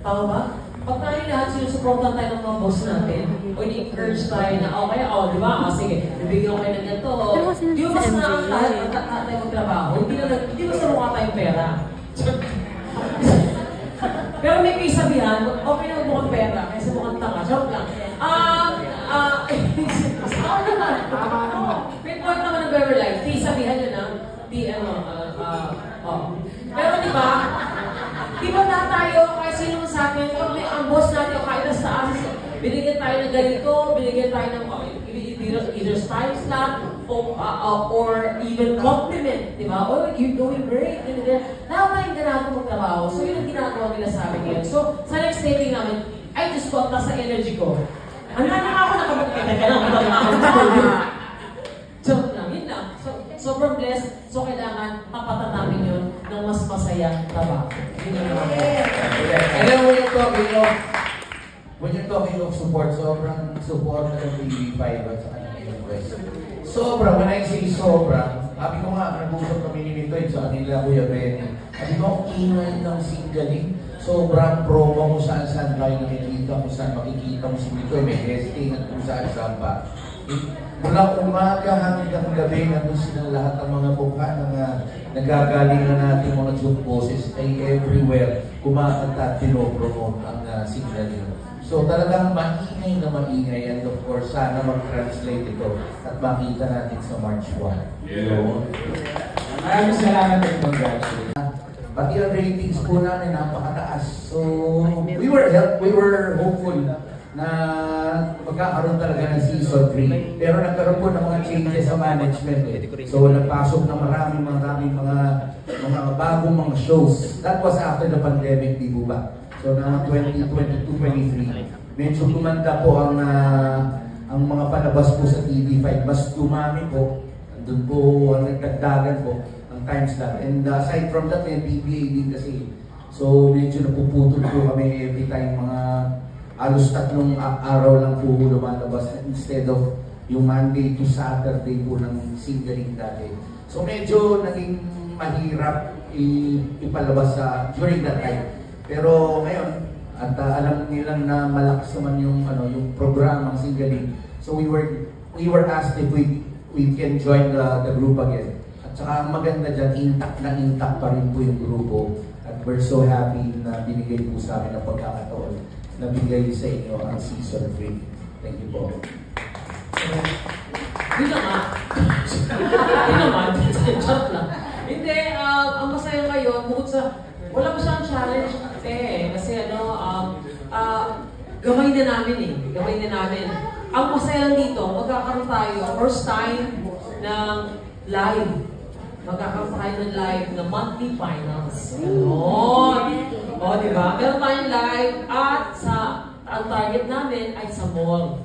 Tama ba? Pag tayo lahat sinusuportan tayo ng mga boss natin, o ini-encourage tayo na, okay, di ba? Sige, bibigyan ko kayo ng ganito. Di ba mas na ang lahat tayo magtrabaho? Hindi mas namuha tayong pera. Pero may kaisabihan, okay na mukhang pera, kaysa mukhang tanga. Joke lang. May point naman ng better life. Kaisabihan yun Pero di ba na tayo, kahit sino sa akin, ang boss natin, kahit na sa amin, binigyan tayo ng ganito, binigyan tayo ng either style slap, or even compliment, di ba? Oh, you're doing great, nakakain ka natin magtrabaho. So, yun ang ginagawa nila sa amin ngayon. So, sa next taping namin, ay, Diyos ko, sa energy ko. Ano na ako nakapagkita ka lang, joke lang, yun lang. So, sobrang blessed. So, kailangan papatatamin yun ng mas masayang trabaho. Yun yung naman po. And then, when you're talking of support, sobrang support ng TV5 at sa kanilang West. Sobra, when I say sobra, sabi ko nga, nag-usap kami ni Mitoy sa kanila, Kuya Benny. Sabi ko, ang ingay ng singgaling. Sobrang promo kung saan-saan tayo nakikita, kung saan makikita mo si Mitoy, may guesting at kung saan-saan pa. Mula umaga hanggang gabi, nandun silang lahat ng mga mukha na nagagaling na natin mga joke boses ay everywhere kumakanta at pinopromote ang singgaling. So talagang maingay na maingay, and of course sana mag-translate ito at makita natin sa March 1. Maraming salamat at congratulations. Pati ang ratings po namin napakataas. So we were hopeful na magkakaroon talaga ng season 3. Pero nagkaroon po ng mga changes sa management. So nagpasok na maraming mga bagong mga shows. That was after the pandemic, di ba? So na 2022-23, medyo tumanda po ang mga palabas po sa TV5. Mas dumami po. Doon po ang nagdagdagan po ang time slot. And aside from that, may PBA din kasi. So medyo napuputol po kami every time mga halos 3 araw lang po lumalabas instead of yung Monday to Saturday po ng singgaling dati. So medyo naging mahirap ipalabas during that time. Pero ngayon, at alam nilang na malakas naman yung programang singgaling. So we were asked if we can join the group again. At saka ang maganda dyan, intact pa rin po yung grupo. At we're so happy na binigay po sa amin ang pagkakataon na bigay sa inyo ang season 3. Thank you po. Yun naman. Yun naman. Joke lang. Hindi, ang masaya ngayon, bukod sa wala pa siyang challenge kasi gamay na namin. Ang masaya dito, magkakaroon tayo first time ng live. Magkakaroon tayo ng live na monthly finals. Diba? Meron tayong live at ang target namin ay sa mall.